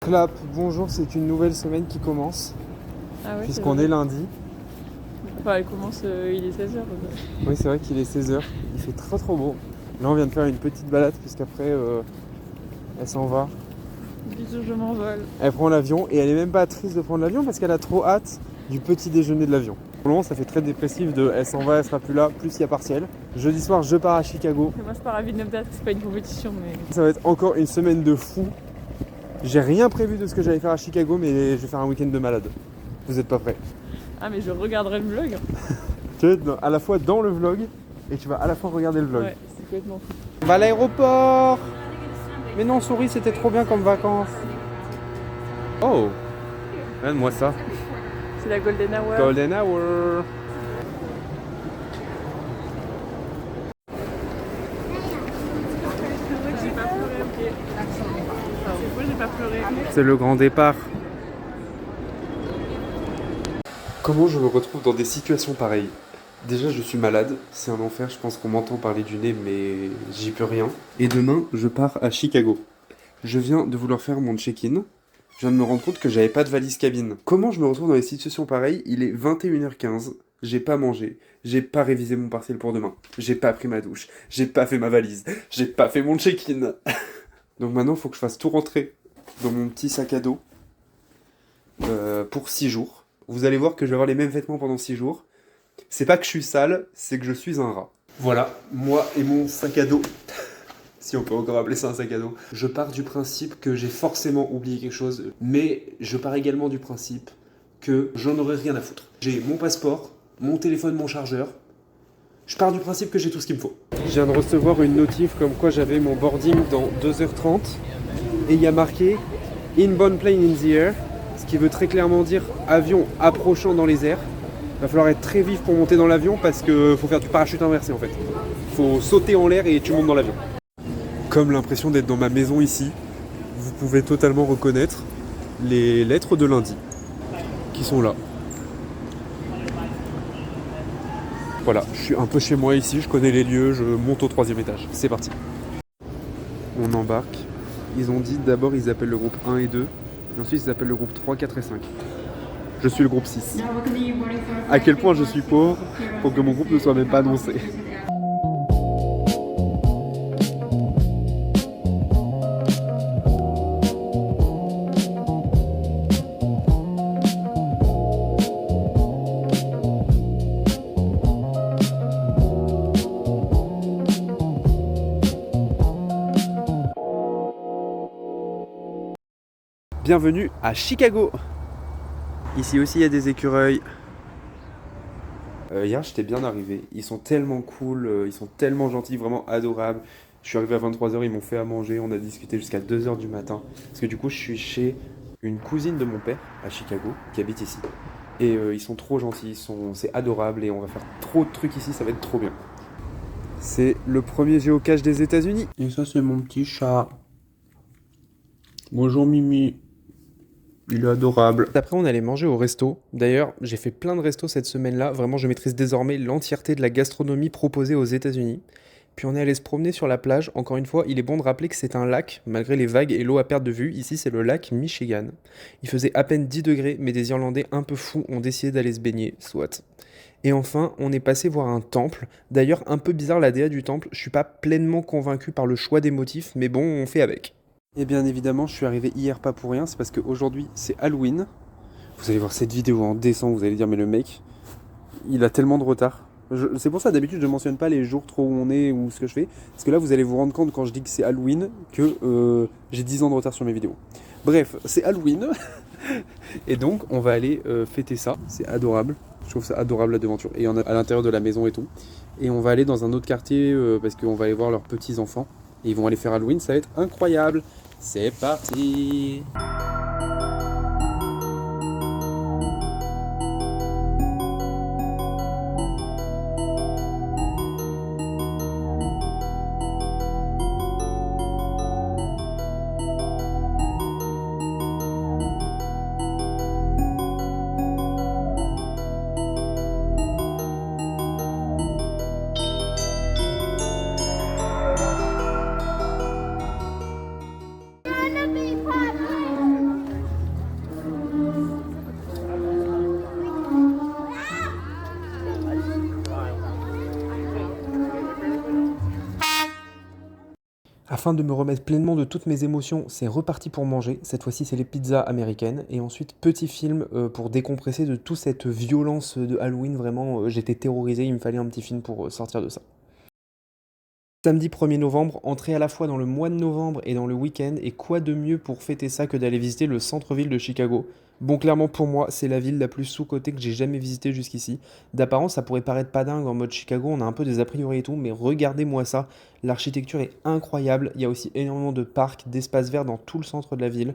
Clap, bonjour, c'est une nouvelle semaine qui commence, Ah ouais, puisqu'on est lundi. Enfin, elle commence, il est 16h. Oui, c'est vrai qu'il est 16h, il fait très trop beau. Là, on vient de faire une petite balade, puisqu'après, elle s'en va. Bisous, je m'envole. Elle prend l'avion, et elle est même pas triste de prendre l'avion, parce qu'elle a trop hâte du petit déjeuner de l'avion. Pour le moment, ça fait très dépressif de elle s'en va, elle sera plus là, plus il y a partiel. Jeudi soir, je pars à Chicago. Et moi, je pars à Villeneuve-d'Ascq, c'est pas une compétition, mais. Ça va être encore une semaine de fou. J'ai rien prévu de ce que j'allais faire à Chicago, mais je vais faire un week-end de malade. Vous êtes pas prêts? Ah, mais je regarderai le vlog. Tu vas être à la fois dans le vlog, et tu vas à la fois regarder le vlog. Ouais, c'est complètement fou. On va à l'aéroport. Mais non, souris, c'était trop bien comme vacances. Oh, regarde-moi ça. C'est la Golden Hour. Golden Hour. J'ai pas pleuré, ok. C'est beau, j'ai pas pleuré. C'est le grand départ. Comment je me retrouve dans des situations pareilles? Déjà, je suis malade, c'est un enfer, je pense qu'on m'entend parler du nez, mais j'y peux rien. Et demain, je pars à Chicago. Je viens de vouloir faire mon check-in. Je viens de me rendre compte que j'avais pas de valise cabine. Comment je me retrouve dans des situations pareilles? Il est 21h15, j'ai pas mangé, j'ai pas révisé mon partiel pour demain, j'ai pas pris ma douche, j'ai pas fait ma valise, j'ai pas fait mon check-in. Donc maintenant, il faut que je fasse tout rentrer dans mon petit sac à dos pour 6 jours. Vous allez voir que je vais avoir les mêmes vêtements pendant 6 jours. C'est pas que je suis sale, c'est que je suis un rat. Voilà, moi et mon sac à dos. Si on peut encore appeler ça un sac à dos. Je pars du principe que j'ai forcément oublié quelque chose, mais je pars également du principe que j'en aurai rien à foutre. J'ai mon passeport, mon téléphone, mon chargeur. Je pars du principe que j'ai tout ce qu'il me faut. Je viens de recevoir une notif comme quoi j'avais mon boarding dans 2h30 et il y a marqué Inbound plane in the air, ce qui veut très clairement dire avion approchant dans les airs. Il va falloir être très vif pour monter dans l'avion parce qu'il faut faire du parachute inversé en fait. Il faut sauter en l'air et tu montes dans l'avion. Comme l'impression d'être dans ma maison ici, vous pouvez totalement reconnaître les lettres de lundi qui sont là. Voilà, je suis un peu chez moi ici, je connais les lieux, je monte au 3e étage. C'est parti. On embarque. Ils ont dit d'abord ils appellent le groupe 1 et 2, et ensuite ils appellent le groupe 3, 4 et 5. Je suis le groupe 6. À quel point je suis pauvre pour que mon groupe ne soit même pas annoncé. Bienvenue à Chicago. Ici aussi il y a des écureuils. Hier j'étais bien arrivé. Ils sont tellement cool, ils sont tellement gentils, vraiment adorables. Je suis arrivé à 23h, ils m'ont fait à manger, on a discuté jusqu'à 2h du matin. Parce que du coup je suis chez une cousine de mon père à Chicago qui habite ici. Et ils sont trop gentils, c'est adorable et on va faire trop de trucs ici, ça va être trop bien. C'est le premier géocache des États-Unis. Et ça c'est mon petit chat. Bonjour Mimi. Il est adorable. Après, on allait manger au resto. D'ailleurs, j'ai fait plein de restos cette semaine-là. Vraiment, je maîtrise désormais l'entièreté de la gastronomie proposée aux États-Unis. Puis on est allé se promener sur la plage. Encore une fois, il est bon de rappeler que c'est un lac, malgré les vagues et l'eau à perte de vue. Ici, c'est le lac Michigan. Il faisait à peine 10 degrés, mais des Irlandais un peu fous ont décidé d'aller se baigner. Soit. Et enfin, on est passé voir un temple. D'ailleurs, un peu bizarre la DA du temple. Je suis pas pleinement convaincu par le choix des motifs, mais bon, on fait avec. Et bien évidemment, je suis arrivé hier pas pour rien, c'est parce qu'aujourd'hui c'est Halloween. Vous allez voir cette vidéo en décembre, vous allez dire mais le mec, il a tellement de retard. C'est pour ça d'habitude je mentionne pas les jours trop où on est ou ce que je fais. Parce que là vous allez vous rendre compte quand je dis que c'est Halloween que j'ai 10 ans de retard sur mes vidéos. Bref, c'est Halloween. Et donc on va aller fêter ça, c'est adorable. Je trouve ça adorable la devanture. Et on a à l'intérieur de la maison et tout. Et on va aller dans un autre quartier parce qu'on va aller voir leurs petits enfants. Et ils vont aller faire Halloween, ça va être incroyable. C'est parti! Afin de me remettre pleinement de toutes mes émotions, c'est reparti pour manger. Cette fois-ci, c'est les pizzas américaines. Et ensuite, petit film pour décompresser de toute cette violence de Halloween. Vraiment, j'étais terrorisé. Il me fallait un petit film pour sortir de ça. Samedi 1er novembre, entrée à la fois dans le mois de novembre et dans le week-end, et quoi de mieux pour fêter ça que d'aller visiter le centre-ville de Chicago? Bon, clairement pour moi, c'est la ville la plus sous-cotée que j'ai jamais visitée jusqu'ici. D'apparence, ça pourrait paraître pas dingue en mode Chicago, on a un peu des a priori et tout, mais regardez-moi ça, l'architecture est incroyable, il y a aussi énormément de parcs, d'espaces verts dans tout le centre de la ville,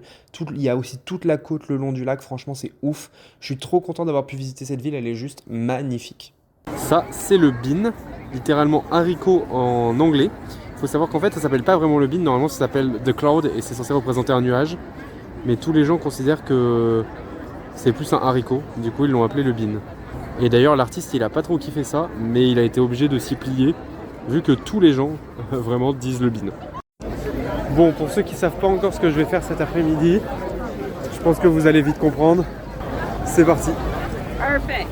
il y a aussi toute la côte le long du lac, franchement c'est ouf. Je suis trop content d'avoir pu visiter cette ville, elle est juste magnifique. Ça, c'est le bean, littéralement haricot en anglais. Il faut savoir qu'en fait, ça s'appelle pas vraiment le bean, normalement ça s'appelle the cloud et c'est censé représenter un nuage. Mais tous les gens considèrent que c'est plus un haricot, du coup ils l'ont appelé le bean. Et d'ailleurs, l'artiste il a pas trop kiffé ça, mais il a été obligé de s'y plier, vu que tous les gens vraiment disent le bean. Bon, pour ceux qui savent pas encore ce que je vais faire cet après-midi, je pense que vous allez vite comprendre. C'est parti. Perfect.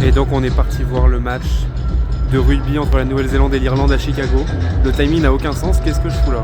Et donc on est parti voir le match de rugby entre la Nouvelle-Zélande et l'Irlande à Chicago. Le timing n'a aucun sens, qu'est-ce que je fous là?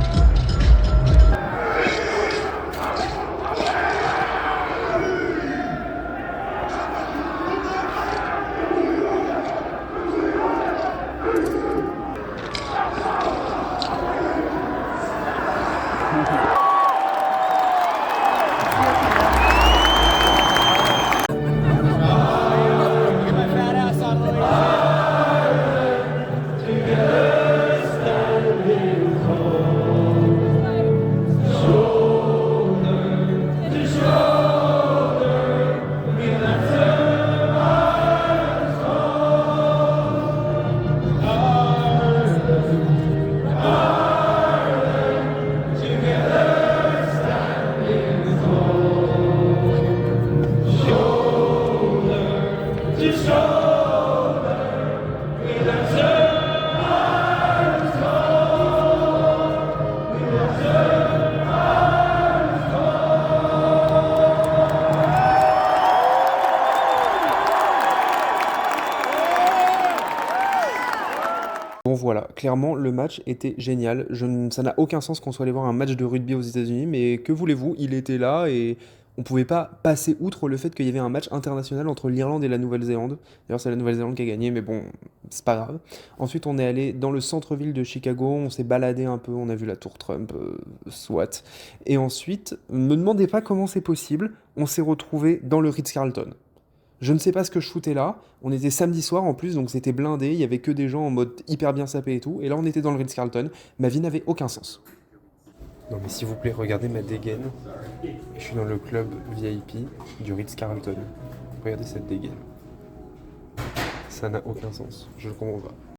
Bon voilà, clairement le match était génial. Ça n'a aucun sens qu'on soit allé voir un match de rugby aux États-Unis, mais que voulez-vous, il était là et on pouvait pas passer outre le fait qu'il y avait un match international entre l'Irlande et la Nouvelle-Zélande. D'ailleurs, c'est la Nouvelle-Zélande qui a gagné, mais bon, c'est pas grave. Ensuite, on est allé dans le centre-ville de Chicago, on s'est baladé un peu, on a vu la tour Trump, soit. Et ensuite, me demandez pas comment c'est possible, on s'est retrouvé dans le Ritz-Carlton. Je ne sais pas ce que je foutais là. On était samedi soir en plus, donc c'était blindé. Il y avait que des gens en mode hyper bien sapés et tout. Et là, on était dans le Ritz-Carlton. Ma vie n'avait aucun sens. Non, mais s'il vous plaît, regardez ma dégaine. Je suis dans le club VIP du Ritz-Carlton. Regardez cette dégaine. Ça n'a aucun sens. Je ne comprends pas.